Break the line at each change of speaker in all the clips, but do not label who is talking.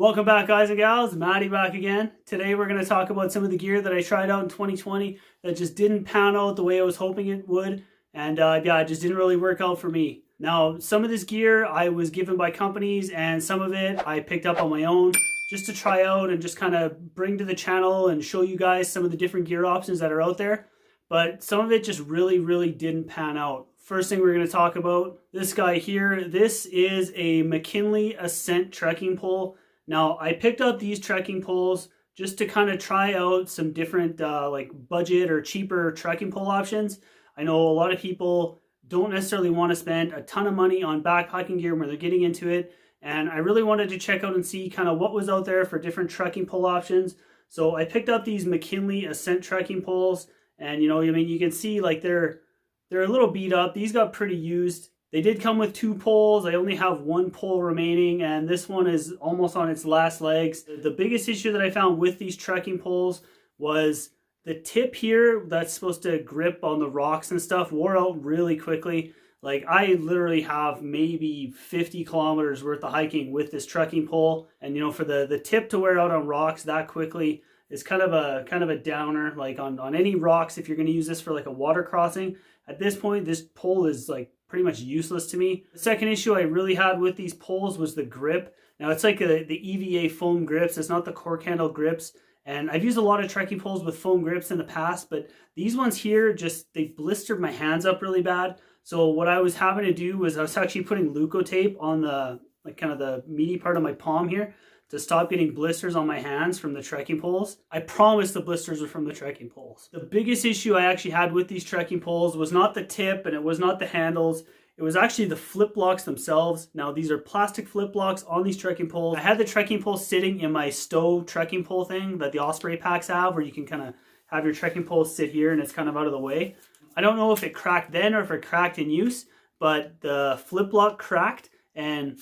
Welcome back, guys and gals. Matty back again. Today we're going to talk about some of the gear that I tried out in 2020 that just didn't pan out the way I was hoping it would. And it just didn't really work out for me. Now, some of this gear I was given by companies and some of it I picked up on my own just to try out and just kind of bring to the channel and show you guys some of the different gear options that are out there. But some of it just really didn't pan out. First thing we're going to talk about, this guy here. This is a McKinney Ascent trekking pole. Now, I picked up these trekking poles just to kind of try out some different like budget or cheaper trekking pole options. I know a lot of people don't necessarily want to spend a ton of money on backpacking gear when they're getting into it. And I really wanted to check out and see kind of what was out there for different trekking pole options. So I picked up these McKinney Ascent trekking poles. And you can see like they're a little beat up. These got pretty used. They did come with 2 poles. I only have 1 pole remaining, and this one is almost on its last legs. The biggest issue that I found with these trekking poles was the tip here that's supposed to grip on the rocks and stuff wore out really quickly. Like, I literally have maybe 50 kilometers worth of hiking with this trekking pole, and for the tip to wear out on rocks that quickly is kind of a downer. Like on any rocks, if you're going to use this for like a water crossing, at this point this pole is like pretty much useless to me. The second issue I really had with these poles was the grip. Now, it's like the EVA foam grips. It's not the cork handle grips. And I've used a lot of trekking poles with foam grips in the past, but these ones here, they blistered my hands up really bad. So what I was having to do was I was actually putting Leuko tape on the kind of the meaty part of my palm here to stop getting blisters on my hands from the trekking poles. I promise the blisters are from the trekking poles. The biggest issue I actually had with these trekking poles was not the tip and it was not the handles. It was actually the flip blocks themselves. Now, these are plastic flip blocks on these trekking poles. I had the trekking pole sitting in my Stow trekking pole thing that the Osprey packs have, where you can kind of have your trekking pole sit here and it's kind of out of the way. I don't know if it cracked then or if it cracked in use, but the flip block cracked and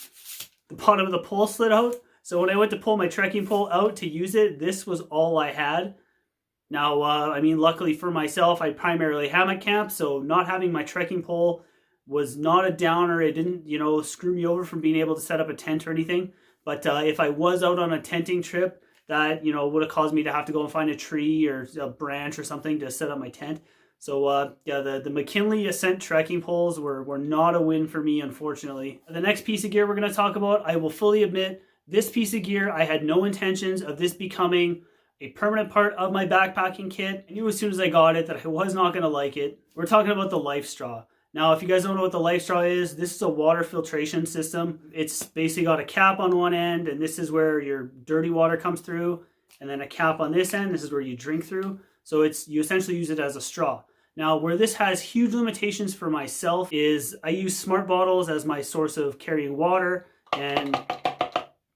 the bottom of the pole slid out. So when I went to pull my trekking pole out to use it, this was all I had. Now, luckily for myself, I primarily hammock camp, so not having my trekking pole was not a downer. It didn't, screw me over from being able to set up a tent or anything. But if I was out on a tenting trip, that, would have caused me to have to go and find a tree or a branch or something to set up my tent. So the McKinney Ascent trekking poles were not a win for me, unfortunately. The next piece of gear we're going to talk about, I will fully admit, this piece of gear, I had no intentions of this becoming a permanent part of my backpacking kit. I knew as soon as I got it that I was not going to like it. We're talking about the LifeStraw. Now, if you guys don't know what the LifeStraw is, this is a water filtration system. It's basically got a cap on one end, and this is where your dirty water comes through, and then a cap on this end. This is where you drink through. So you essentially use it as a straw. Now, where this has huge limitations for myself is I use smart bottles as my source of carrying water, and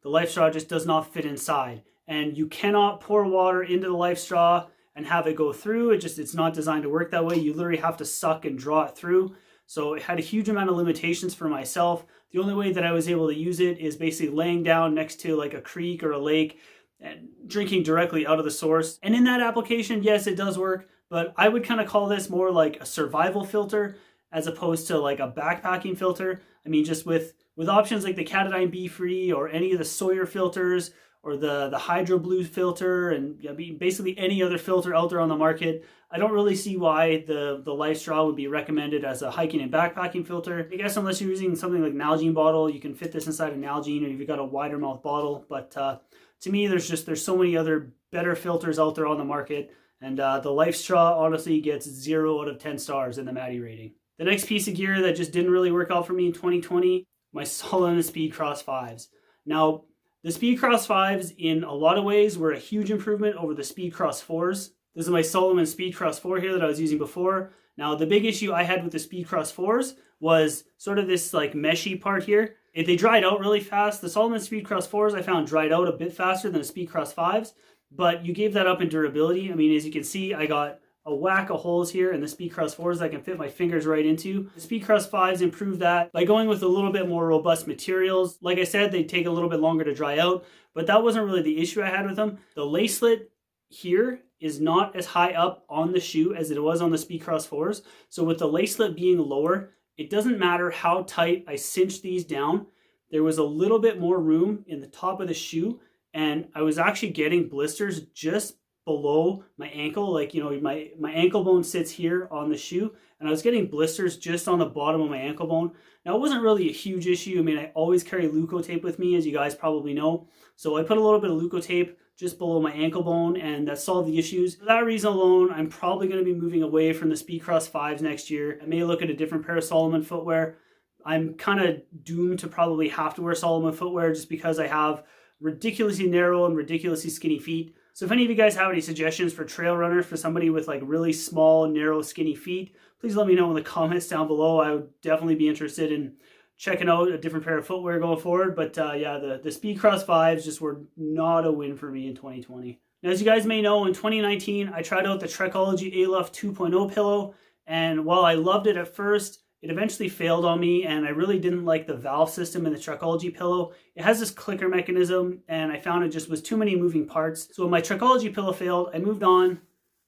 the LifeStraw just does not fit inside. And you cannot pour water into the LifeStraw and have it go through. It's not designed to work that way. You literally have to suck and draw it through. So it had a huge amount of limitations for myself. The only way that I was able to use it is basically laying down next to like a creek or a lake and drinking directly out of the source. And in that application, yes, it does work, but I would kind of call this more like a survival filter as opposed to like a backpacking filter. I mean, just with options like the Katadyn Be Free or any of the Sawyer filters or the Hydro Blue filter and basically any other filter out there on the market, I don't really see why the LifeStraw would be recommended as a hiking and backpacking filter. I guess unless you're using something like an Nalgene bottle, you can fit this inside a Nalgene, or if you've got a wider mouth bottle. But to me, there's so many other better filters out there on the market, and the LifeStraw honestly gets 0 out of 10 stars in the Matty rating. The next piece of gear that just didn't really work out for me in 2020, my Salomon Speedcross 5s. Now, the Speedcross 5s in a lot of ways were a huge improvement over the Speedcross 4s. This is my Salomon Speedcross 4 here that I was using before. Now, the big issue I had with the Speedcross 4s was sort of this like meshy part here. They dried out really fast. The Salomon Speedcross 4s I found dried out a bit faster than the Speedcross 5s, but you gave that up in durability. I mean, as you can see, I got a whack of holes here in the Speedcross 4s I can fit my fingers right into. The Speedcross 5s improved that by going with a little bit more robust materials. Like I said, they take a little bit longer to dry out, but that wasn't really the issue I had with them. The lacelet here is not as high up on the shoe as it was on the Speedcross 4s. So with the lacelet being lower, it doesn't matter how tight I cinch these down. There was a little bit more room in the top of the shoe and I was actually getting blisters just below my ankle. Like, you know, my ankle bone sits here on the shoe, and I was getting blisters just on the bottom of my ankle bone. Now, it wasn't really a huge issue. I mean, I always carry Leukotape with me, as you guys probably know. So I put a little bit of Leukotape just below my ankle bone, and that solved the issues. For that reason alone, I'm probably going to be moving away from the Speedcross 5s next year. I may look at a different pair of Salomon footwear. I'm kind of doomed to probably have to wear Salomon footwear just because I have ridiculously narrow and ridiculously skinny feet. So if any of you guys have any suggestions for trail runners for somebody with like really small, narrow, skinny feet, please let me know in the comments down below. I would definitely be interested in checking out a different pair of footwear going forward. But yeah, the Speedcross 5s just were not a win for me in 2020. Now, as you guys may know, in 2019, I tried out the Trekology Aluft 2.0 pillow. And while I loved it at first, it eventually failed on me, and I really didn't like the valve system in the Trekology pillow. It has this clicker mechanism, and I found it just was too many moving parts. So when my Trekology pillow failed, I moved on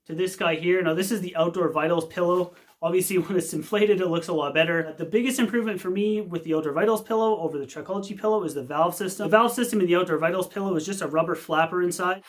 to this guy here. Now, this is the Outdoor Vitals pillow. Obviously, when it's inflated, it looks a lot better. The biggest improvement for me with the Outdoor Vitals pillow over the Trekology pillow is the valve system. The valve system in the Outdoor Vitals pillow is just a rubber flapper inside.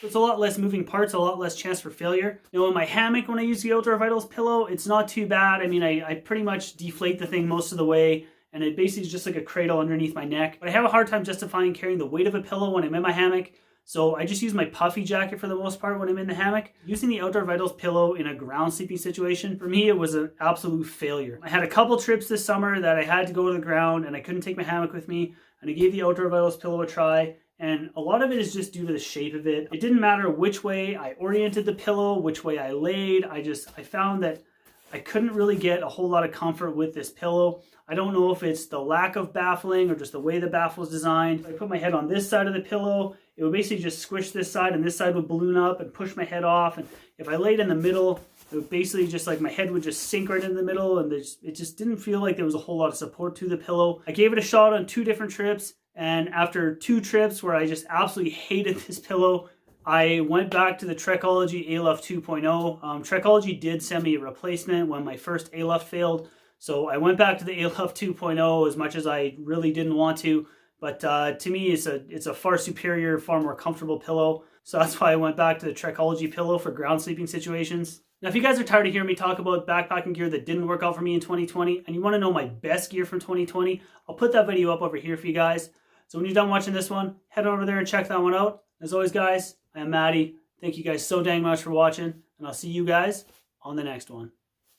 It's a lot less moving parts, a lot less chance for failure. You know, in my hammock, when I use the Outdoor Vitals pillow, it's not too bad. I mean, I pretty much deflate the thing most of the way, and it basically is just like a cradle underneath my neck. But I have a hard time justifying carrying the weight of a pillow when I'm in my hammock, so I just use my puffy jacket for the most part when I'm in the hammock. Using the Outdoor Vitals pillow in a ground sleeping situation, for me, it was an absolute failure. I had a couple trips this summer that I had to go to the ground, and I couldn't take my hammock with me, and I gave the Outdoor Vitals pillow a try. And a lot of it is just due to the shape of it. It didn't matter which way I oriented the pillow, which way I laid. I found that I couldn't really get a whole lot of comfort with this pillow. I don't know if it's the lack of baffling or just the way the baffle is designed. If I put my head on this side of the pillow, it would basically just squish this side, and this side would balloon up and push my head off. And if I laid in the middle, it would basically just like my head would just sink right in the middle, and it just didn't feel like there was a whole lot of support to the pillow. I gave it a shot on 2 different trips. And after 2 trips where I just absolutely hated this pillow, I went back to the Trekology Aluft 2.0. Trekology did send me a replacement when my first Aluft failed. So I went back to the Aluft 2.0 as much as I really didn't want to. But to me, it's a far superior, far more comfortable pillow. So that's why I went back to the Trekology pillow for ground sleeping situations. Now, if you guys are tired of hearing me talk about backpacking gear that didn't work out for me in 2020, and you want to know my best gear from 2020, I'll put that video up over here for you guys. So when you're done watching this one, head over there and check that one out. As always, guys, I am Matty. Thank you guys so dang much for watching, and I'll see you guys on the next one.